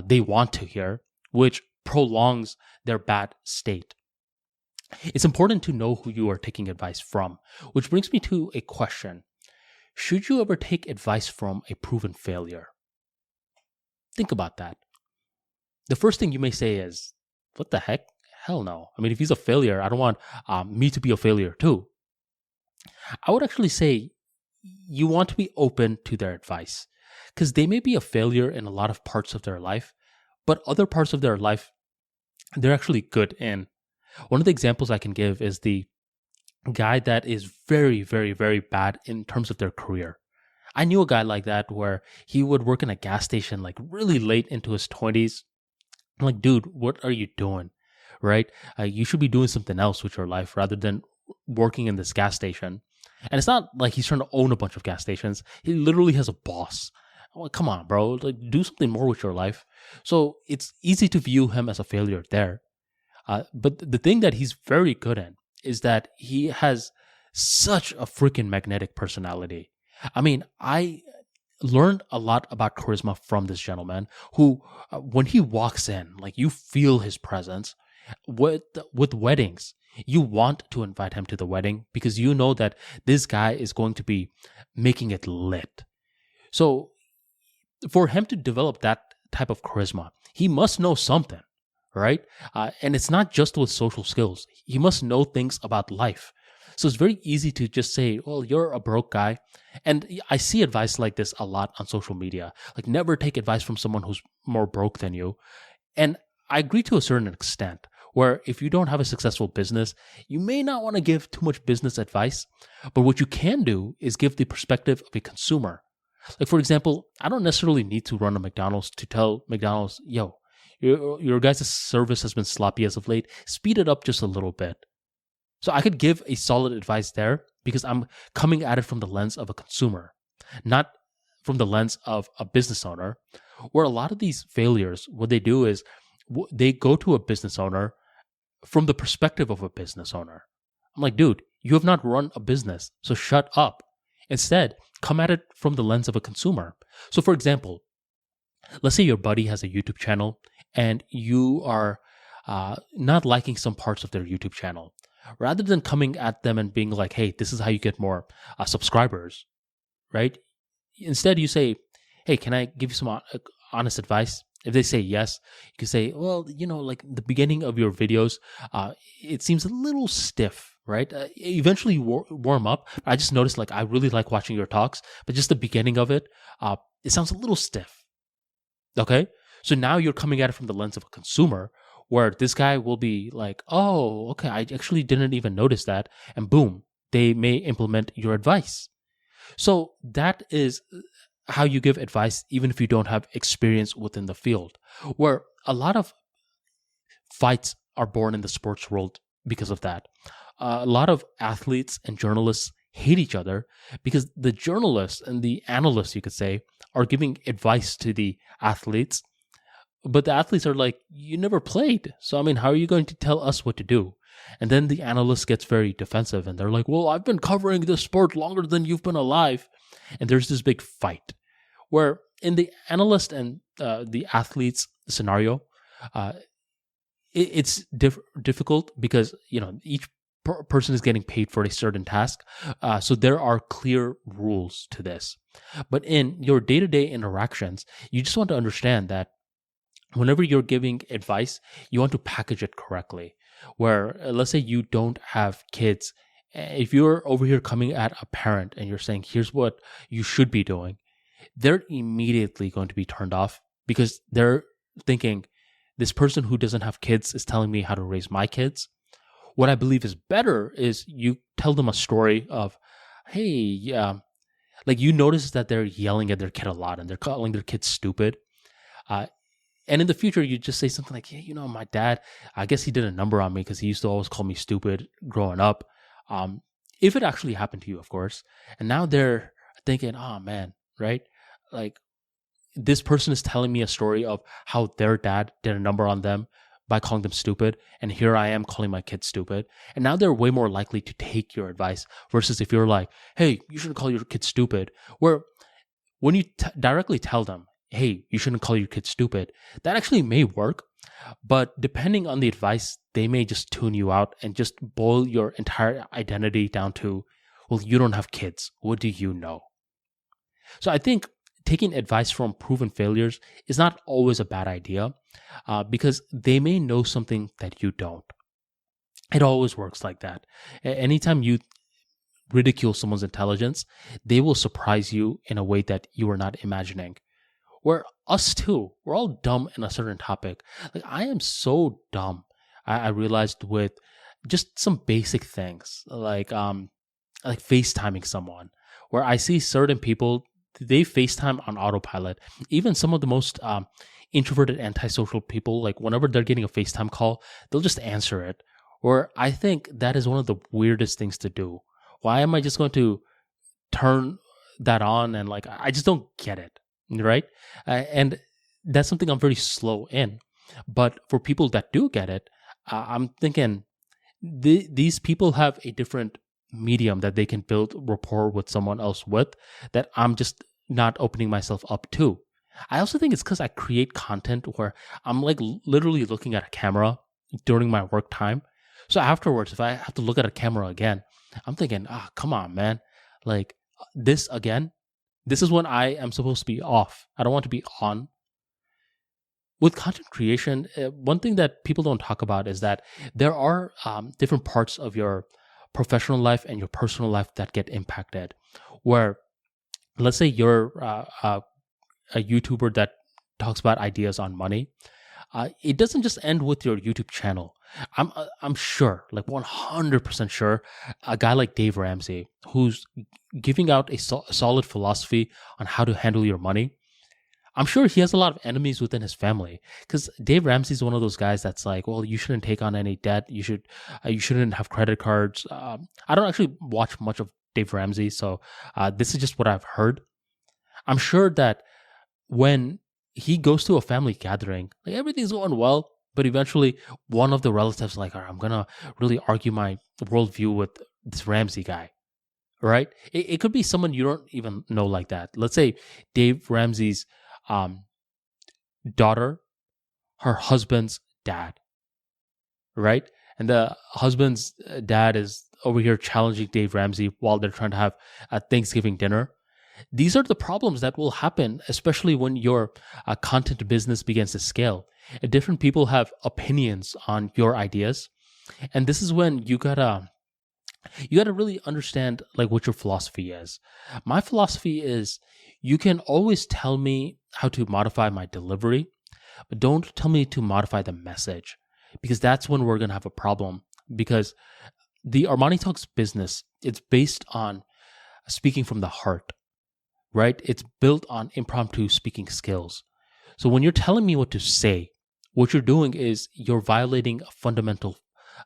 they want to hear, which prolongs their bad state. It's important to know who you are taking advice from, which brings me to a question. Should you ever take advice from a proven failure? Think about that. The first thing you may say is, what the heck? Hell no. I mean, if he's a failure, I don't want me to be a failure too. I would actually say you want to be open to their advice, because they may be a failure in a lot of parts of their life, but other parts of their life, they're actually good in. One of the examples I can give is the guy that is very, very, very bad in terms of their career. I knew a guy like that where he would work in a gas station like really late into his 20s. I'm like, dude, what are you doing? Right? You should be doing something else with your life rather than working in this gas station. And it's not like he's trying to own a bunch of gas stations. He literally has a boss. I'm like, come on, bro. Like, do something more with your life. So it's easy to view him as a failure there. But the thing that he's very good at is that he has such a freaking magnetic personality. I mean, I learned a lot about charisma from this gentleman who, when he walks in, like you feel his presence. With weddings, you want to invite him to the wedding because you know that this guy is going to be making it lit. So for him to develop that type of charisma, he must know something. Right? And it's not just with social skills. He must know things about life. So it's very easy to just say, well, you're a broke guy. And I see advice like this a lot on social media. Like, never take advice from someone who's more broke than you. And I agree to a certain extent, where if you don't have a successful business, you may not want to give too much business advice. But what you can do is give the perspective of a consumer. Like, for example, I don't necessarily need to run a McDonald's to tell McDonald's, yo, your guys' service has been sloppy as of late. Speed it up just a little bit. So I could give a solid advice there because I'm coming at it from the lens of a consumer, not from the lens of a business owner, where a lot of these failures, what they do is they go to a business owner from the perspective of a business owner. I'm like, dude, you have not run a business, so shut up. Instead, come at it from the lens of a consumer. So for example, let's say your buddy has a YouTube channel and you are not liking some parts of their YouTube channel. Rather than coming at them and being like, hey, this is how you get more subscribers, right? Instead, you say, hey, can I give you some honest advice? If they say yes, you can say, well, like the beginning of your videos, it seems a little stiff, right? Eventually warm up. I just noticed like I really like watching your talks, but just the beginning of it, it sounds a little stiff. Okay? So now you're coming at it from the lens of a consumer, where this guy will be like, oh, okay, I actually didn't even notice that. And boom, they may implement your advice. So that is how you give advice, even if you don't have experience within the field, where a lot of fights are born in the sports world because of that. a lot of athletes and journalists hate each other because the journalists and the analysts, you could say, are giving advice to the athletes. But the athletes are like, you never played. So, I mean, how are you going to tell us what to do? And then the analyst gets very defensive and they're like, well, I've been covering this sport longer than you've been alive. And there's this big fight where in the analyst and the athletes scenario, it's difficult because, each person is getting paid for a certain task. So there are clear rules to this. But in your day-to-day interactions, you just want to understand that whenever you're giving advice, you want to package it correctly. Where, let's say you don't have kids. If you're over here coming at a parent and you're saying, here's what you should be doing, they're immediately going to be turned off because they're thinking, this person who doesn't have kids is telling me how to raise my kids. What I believe is better is you tell them a story of, hey, like you notice that they're yelling at their kid a lot and they're calling their kid stupid. And in the future, you just say something like, yeah, my dad, I guess he did a number on me because he used to always call me stupid growing up. If it actually happened to you, of course. And now they're thinking, oh man, right? Like this person is telling me a story of how their dad did a number on them by calling them stupid. And here I am calling my kid stupid. And now they're way more likely to take your advice versus if you're like, hey, you shouldn't call your kid stupid. Where when you directly tell them, hey, you shouldn't call your kid stupid, that actually may work. But depending on the advice, they may just tune you out and just boil your entire identity down to, well, you don't have kids. What do you know? So I think taking advice from proven failures is not always a bad idea because they may know something that you don't. It always works like that. Anytime you ridicule someone's intelligence, they will surprise you in a way that you were not imagining. Where us too, we're all dumb in a certain topic. Like I am so dumb. I realized with just some basic things like FaceTiming someone, where I see certain people, they FaceTime on autopilot. Even some of the most introverted, antisocial people, like whenever they're getting a FaceTime call, they'll just answer it. Or I think that is one of the weirdest things to do. Why am I just going to turn that on? And like, I just don't get it, right? And that's something I'm very slow in. But for people that do get it, I'm thinking these people have a different medium that they can build rapport with someone else with that I'm just not opening myself up to. I also think it's because I create content where I'm like literally looking at a camera during my work time. So afterwards, if I have to look at a camera again, I'm thinking, come on, man. Like this again, this is when I am supposed to be off. I don't want to be on. With content creation, one thing that people don't talk about is that there are different parts of your professional life and your personal life that get impacted. Where, let's say you're a YouTuber that talks about ideas on money. It doesn't just end with your YouTube channel. I'm sure, like 100% sure, a guy like Dave Ramsey, who's giving out a solid philosophy on how to handle your money, I'm sure he has a lot of enemies within his family because Dave Ramsey is one of those guys that's like, well, you shouldn't take on any debt. You shouldn't have credit cards. I don't actually watch much of Dave Ramsey, so this is just what I've heard. I'm sure that when he goes to a family gathering, like everything's going well, but eventually one of the relatives like, all right, I'm gonna really argue my worldview with this Ramsey guy, right? It could be someone you don't even know like that. Let's say Dave Ramsey's daughter, her husband's dad, right? And the husband's dad is over here challenging Dave Ramsey while they're trying to have a Thanksgiving dinner. These are the problems that will happen, especially when your content business begins to scale. And different people have opinions on your ideas. And this is when you gotta really understand like what your philosophy is. My philosophy is you can always tell me how to modify my delivery, but don't tell me to modify the message, because that's when we're gonna have a problem. Because the ArmaniTalks business, it's based on speaking from the heart, right? It's built on impromptu speaking skills. So when you're telling me what to say, what you're doing is you're violating a fundamental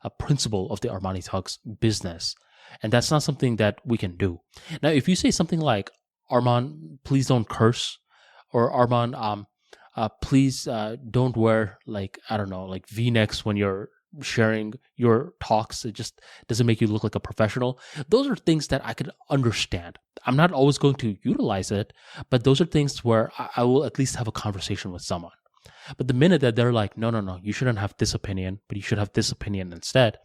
a principle of the ArmaniTalks business. And that's not something that we can do. Now, if you say something like, Arman, please don't curse, or Arman, please don't wear like, I don't know, like V-necks when you're sharing your talks. It just doesn't make you look like a professional. Those are things that I could understand. I'm not always going to utilize it, but those are things where I will at least have a conversation with someone. But the minute that they're like, no, you shouldn't have this opinion, but you should have this opinion instead,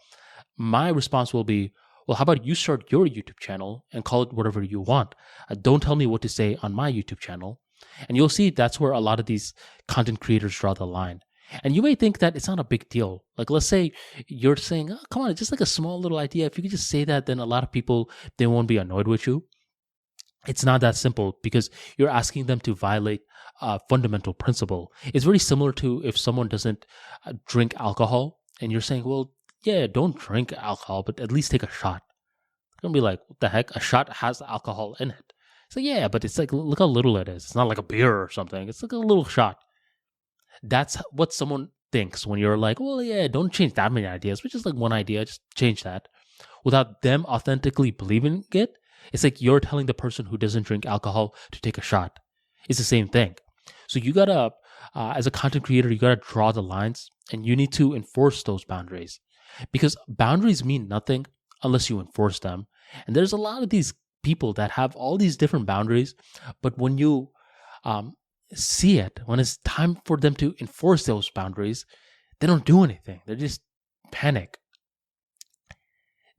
my response will be, well, how about you start your YouTube channel and call it whatever you want? Don't tell me what to say on my YouTube channel. And you'll see that's where a lot of these content creators draw the line. And you may think that it's not a big deal. Like, let's say you're saying, oh, come on, it's just like a small little idea. If you could just say that, then a lot of people, they won't be annoyed with you. It's not that simple because you're asking them to violate a fundamental principle. It's very similar to if someone doesn't drink alcohol and you're saying, well, yeah, don't drink alcohol, but at least take a shot. They're going to be like, what the heck? A shot has alcohol in it. It's like, yeah, but it's like, look how little it is. It's not like a beer or something. It's like a little shot. That's what someone thinks when you're like, well, yeah, don't change that many ideas, but just like one idea, just change that. Without them authentically believing it, it's like you're telling the person who doesn't drink alcohol to take a shot. It's the same thing. So you gotta, as a content creator, you gotta draw the lines and you need to enforce those boundaries because boundaries mean nothing unless you enforce them. And there's a lot of these people that have all these different boundaries, but when you see it, when it's time for them to enforce those boundaries, they don't do anything. They just panic.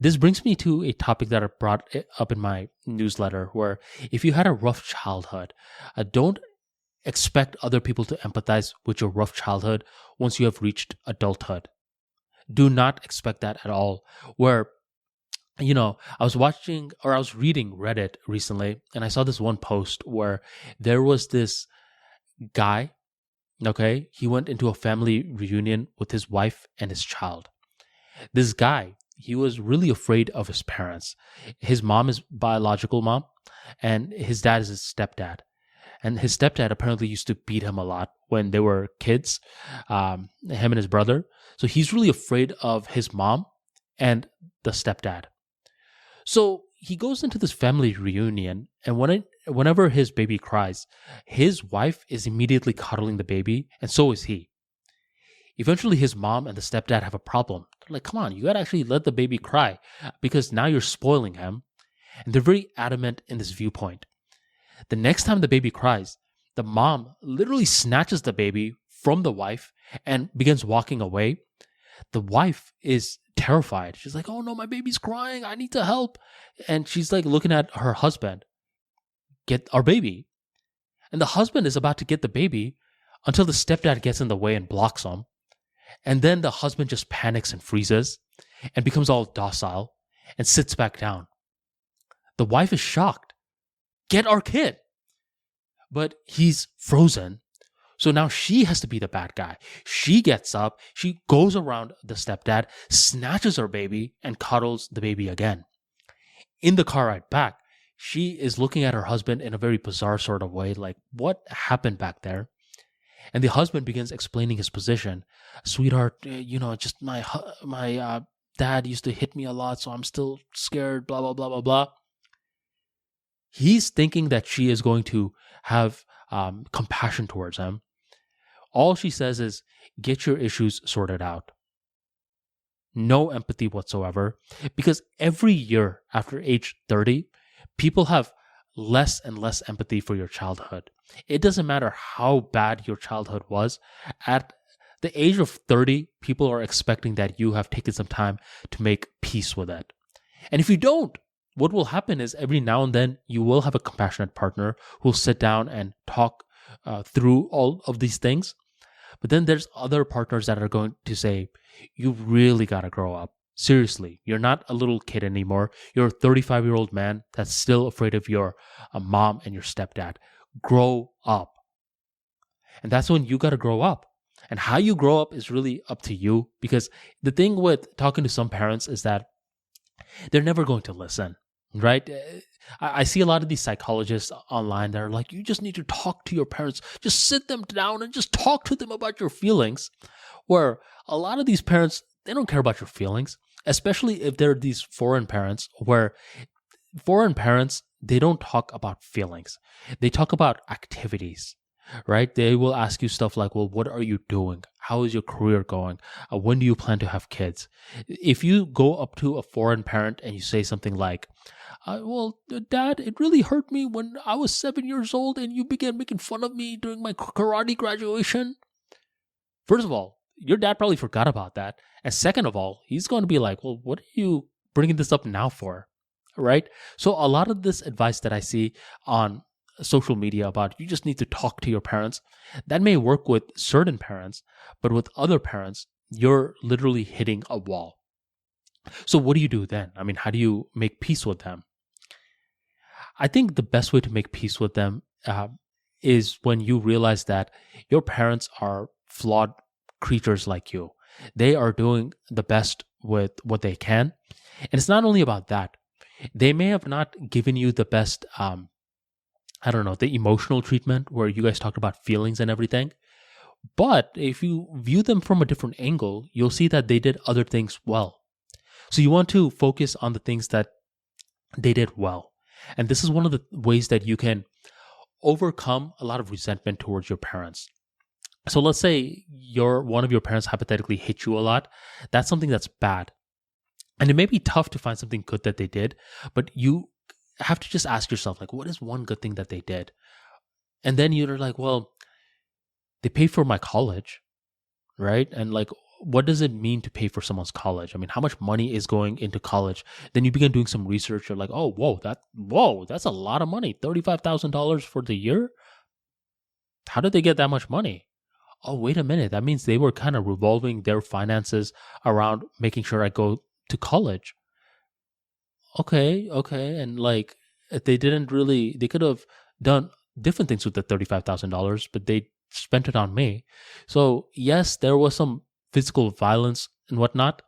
This brings me to a topic that I brought up in my newsletter where if you had a rough childhood, don't expect other people to empathize with your rough childhood once you have reached adulthood. Do not expect that at all. Where, I was reading Reddit recently and I saw this one post where there was this guy, okay? He went into a family reunion with his wife and his child. This guy, he was really afraid of his parents. His mom is biological mom, and his dad is his stepdad. And his stepdad apparently used to beat him a lot when they were kids, him and his brother. So he's really afraid of his mom and the stepdad. So he goes into this family reunion, and whenever his baby cries, his wife is immediately cuddling the baby, and so is he. Eventually, his mom and the stepdad have a problem. They're like, come on, you gotta actually let the baby cry because now you're spoiling him. And they're very adamant in this viewpoint. The next time the baby cries, the mom literally snatches the baby from the wife and begins walking away. The wife is terrified. She's like, oh no, my baby's crying. I need to help. And she's like looking at her husband, get our baby. And the husband is about to get the baby until the stepdad gets in the way and blocks him. And then the husband just panics and freezes and becomes all docile and sits back down. The wife is shocked. Get our kid. But he's frozen. So now she has to be the bad guy. She gets up, she goes around the stepdad, snatches her baby, and cuddles the baby again. In the car ride back, she is looking at her husband in a very bizarre sort of way, like, what happened back there? And the husband begins explaining his position. Sweetheart, just my dad used to hit me a lot, so I'm still scared, blah, blah, blah, blah, blah. He's thinking that she is going to have compassion towards him. All she says is, get your issues sorted out. No empathy whatsoever. Because every year after age 30, people have less and less empathy for your childhood. It doesn't matter how bad your childhood was. At the age of 30, people are expecting that you have taken some time to make peace with it. And if you don't, what will happen is every now and then you will have a compassionate partner who will sit down and talk through all of these things. But then there's other partners that are going to say, you really got to grow up. Seriously, you're not a little kid anymore. You're a 35-year-old man that's still afraid of your mom and your stepdad. Grow up. And that's when you got to grow up. And how you grow up is really up to you, because the thing with talking to some parents is that they're never going to listen, right? I see a lot of these psychologists online that are like, you just need to talk to your parents. Just sit them down and just talk to them about your feelings. Where a lot of these parents, they don't care about your feelings, especially if they're these foreign parents where foreign parents, they don't talk about feelings. They talk about activities, right? They will ask you stuff like, well, what are you doing? How is your career going? When do you plan to have kids? If you go up to a foreign parent and you say something like, well, Dad, it really hurt me when I was 7 years old and you began making fun of me during my karate graduation. First of all, your dad probably forgot about that. And second of all, he's going to be like, well, what are you bringing this up now for? Right? So a lot of this advice that I see on social media about you just need to talk to your parents, that may work with certain parents, but with other parents, you're literally hitting a wall. So what do you do then? I mean, how do you make peace with them? I think the best way to make peace with them is when you realize that your parents are flawed creatures like you. They are doing the best with what they can. And it's not only about that. They may have not given you the best, the emotional treatment where you guys talked about feelings and everything. But if you view them from a different angle, you'll see that they did other things well. So you want to focus on the things that they did well. And this is one of the ways that you can overcome a lot of resentment towards your parents. So let's say one of your parents hypothetically hit you a lot. That's something that's bad. And it may be tough to find something good that they did, but you have to just ask yourself, like, what is one good thing that they did? And then you're like, well, they paid for my college, right? And like, what does it mean to pay for someone's college? I mean, how much money is going into college? Then you begin doing some research. You're like, oh, that's a lot of money. $35,000 for the year? How did they get that much money? Oh, wait a minute. That means they were kind of revolving their finances around making sure I go to college. Okay. And like, they could have done different things with the $35,000, but they spent it on me. So yes, there was some physical violence and whatnot,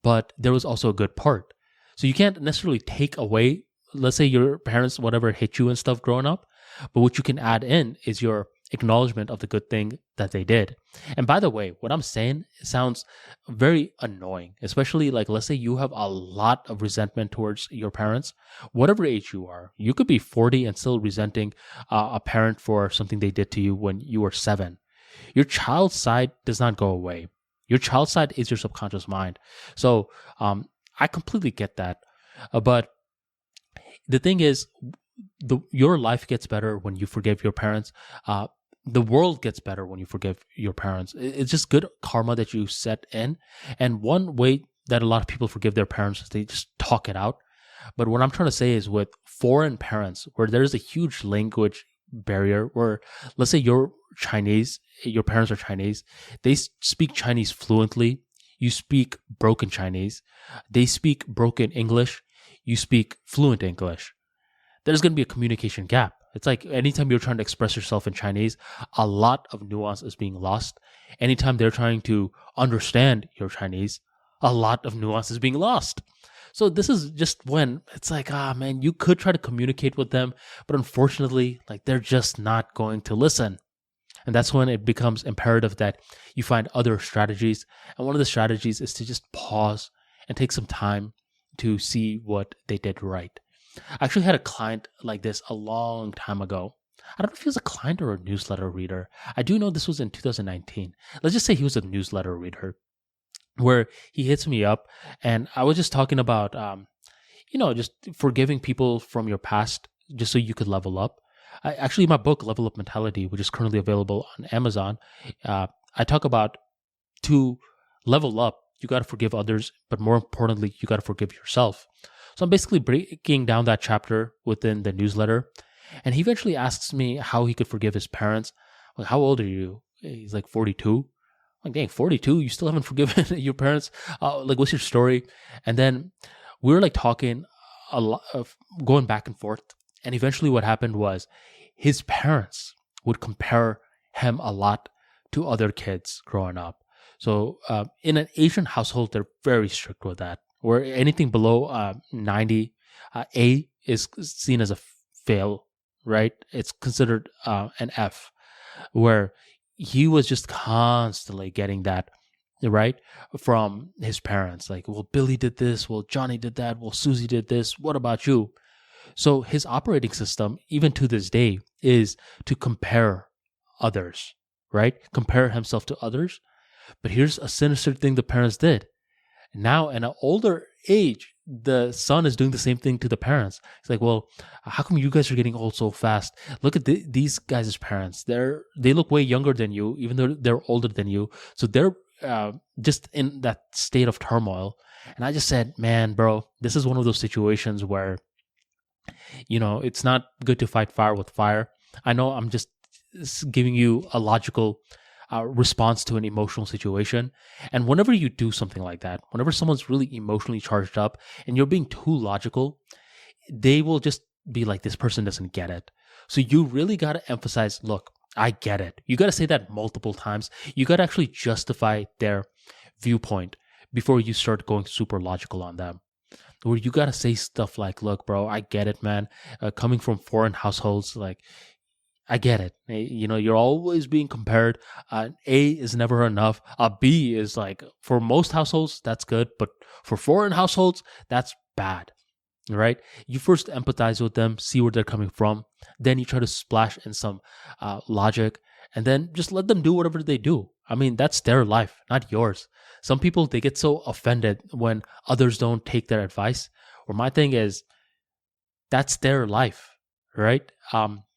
but there was also a good part. So you can't necessarily take away, let's say your parents, whatever, hit you and stuff growing up, but what you can add in is your acknowledgement of the good thing that they did. And by the way, what I'm saying sounds very annoying, especially like, let's say you have a lot of resentment towards your parents, whatever age you are. You could be 40 and still resenting a parent for something they did to you when you were 7. Your child's side does not go away. Your child's side is your subconscious mind. So I completely get that. But the thing is, your life gets better when you forgive your parents. The world gets better when you forgive your parents. It's just good karma that you set in. And one way that a lot of people forgive their parents is they just talk it out. But what I'm trying to say is with foreign parents, where there's a huge language barrier, where let's say you're Chinese, your parents are Chinese, they speak Chinese fluently, you speak broken Chinese, they speak broken English, you speak fluent English. There's going to be a communication gap. It's like anytime you're trying to express yourself in Chinese, a lot of nuance is being lost. Anytime they're trying to understand your Chinese, a lot of nuance is being lost. So this is just when it's like, man, you could try to communicate with them, but unfortunately, like, they're just not going to listen. And that's when it becomes imperative that you find other strategies. And one of the strategies is to just pause and take some time to see what they did right. I actually had a client like this a long time ago. I don't know if he was a client or a newsletter reader. I do know this was in 2019. Let's just say he was a newsletter reader, where he hits me up and I was just talking about, just forgiving people from your past just so you could level up. Actually, my book, Level Up Mentality, which is currently available on Amazon, I talk about to level up, you got to forgive others, but more importantly, you got to forgive yourself. So I'm basically breaking down that chapter within the newsletter. And he eventually asks me how he could forgive his parents. I'm like, how old are you? He's like 42. I'm like, dang, 42? You still haven't forgiven your parents? What's your story? And then we were like talking a lot, of going back and forth. And eventually what happened was his parents would compare him a lot to other kids growing up. So in an Asian household, they're very strict with that. Where anything below 90, A is seen as a fail, right? It's considered an F, where he was just constantly getting that right? From his parents. Like, well, Billy did this. Well, Johnny did that. Well, Susie did this. What about you? So his operating system, even to this day, is to compare others, right? Compare himself to others. But here's a sinister thing the parents did. Now, in an older age, the son is doing the same thing to the parents. It's like, well, how come you guys are getting old so fast? Look at these guys' parents. They look way younger than you, even though they're older than you. So they're just in that state of turmoil. And I just said, man, bro, this is one of those situations where, it's not good to fight fire with fire. I know I'm just giving you a logical response to an emotional situation. And whenever you do something like that, whenever someone's really emotionally charged up and you're being too logical, they will just be like, this person doesn't get it. So you really got to emphasize, look, I get it. You got to say that multiple times. You got to actually justify their viewpoint before you start going super logical on them. Where you got to say stuff like, look, bro, I get it, man. Coming from foreign households, like, I get it. You're always being compared. A is never enough. A B is like, for most households, that's good. But for foreign households, that's bad, right? You first empathize with them, see where they're coming from. Then you try to splash in some logic, and then just let them do whatever they do. I mean, that's their life, not yours. Some people, they get so offended when others don't take their advice. Or my thing is, that's their life, right?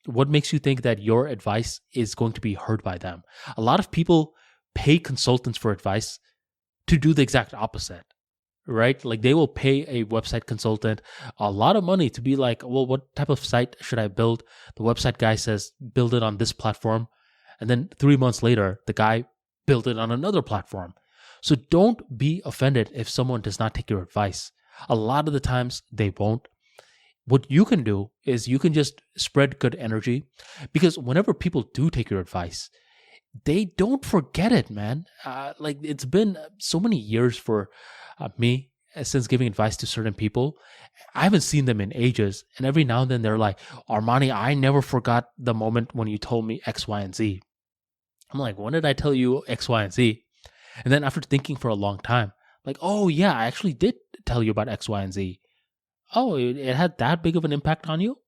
What makes you think that your advice is going to be heard by them? A lot of people pay consultants for advice to do the exact opposite, right? Like, they will pay a website consultant a lot of money to be like, well, what type of site should I build? The website guy says, build it on this platform. And then 3 months later, the guy built it on another platform. So don't be offended if someone does not take your advice. A lot of the times they won't. What you can do is you can just spread good energy, because whenever people do take your advice, they don't forget it, man. Like, it's been so many years for me since giving advice to certain people. I haven't seen them in ages. And every now and then they're like, Armani, I never forgot the moment when you told me X, Y, and Z. I'm like, when did I tell you X, Y, and Z? And then after thinking for a long time, like, oh yeah, I actually did tell you about X, Y, and Z. Oh, it had that big of an impact on you?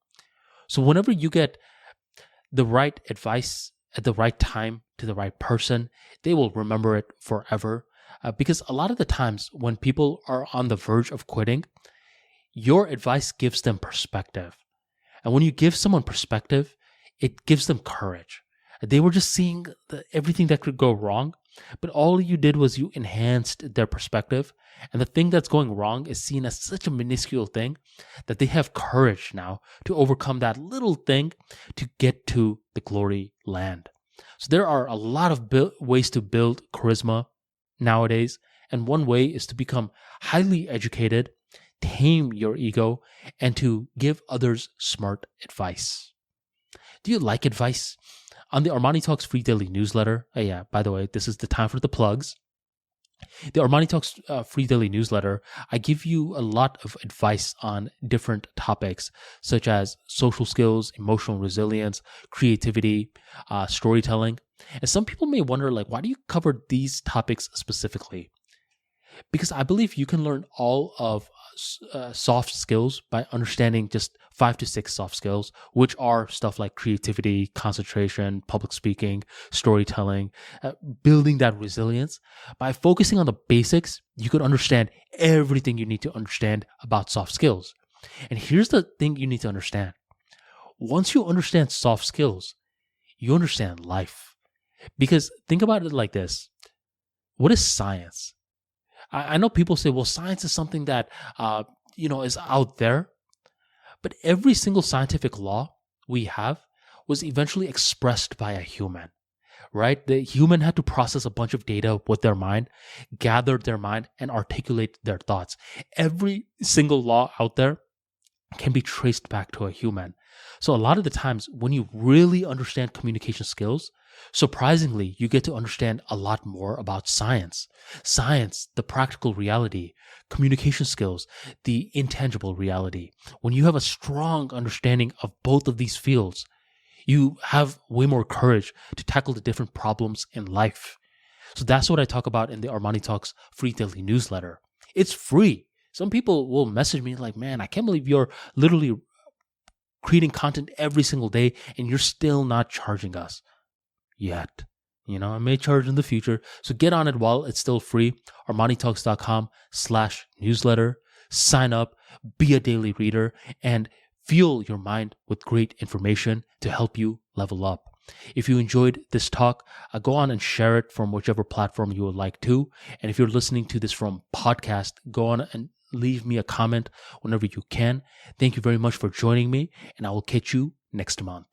So whenever you get the right advice at the right time to the right person, they will remember it forever. Because a lot of the times when people are on the verge of quitting, your advice gives them perspective. And when you give someone perspective, it gives them courage. They were just seeing everything that could go wrong, but all you did was you enhanced their perspective. And the thing that's going wrong is seen as such a minuscule thing that they have courage now to overcome that little thing to get to the glory land. So there are a lot of ways to build charisma nowadays. And one way is to become highly educated, tame your ego, and to give others smart advice. Do you like advice? On the ArmaniTalks free daily newsletter, by the way, this is the time for the plugs. The ArmaniTalks free daily newsletter, I give you a lot of advice on different topics, such as social skills, emotional resilience, creativity, storytelling. And some people may wonder, like, why do you cover these topics specifically? Because I believe you can learn all of soft skills by understanding just 5 to 6 soft skills, which are stuff like creativity, concentration, public speaking, storytelling, building that resilience. By focusing on the basics, you could understand everything you need to understand about soft skills. And here's the thing you need to understand. Once you understand soft skills, you understand life. Because think about it like this. What is science? I know people say, well, science is something that, is out there. But every single scientific law we have was eventually expressed by a human, right? The human had to process a bunch of data with their mind, gather their mind, and articulate their thoughts. Every single law out there can be traced back to a human. So a lot of the times when you really understand communication skills, surprisingly, you get to understand a lot more about science. Science, the practical reality, communication skills, the intangible reality. When you have a strong understanding of both of these fields, you have way more courage to tackle the different problems in life. So that's what I talk about in the Armani Talks free daily newsletter. It's free. Some people will message me like, man, I can't believe you're literally creating content every single day and you're still not charging us yet. I may charge in the future. So get on it while it's still free. ArmaniTalks.com/newsletter. Sign up, be a daily reader, and fuel your mind with great information to help you level up. If you enjoyed this talk, go on and share it from whichever platform you would like to. And if you're listening to this from podcast, go on and leave me a comment whenever you can. Thank you very much for joining me, and I will catch you next month.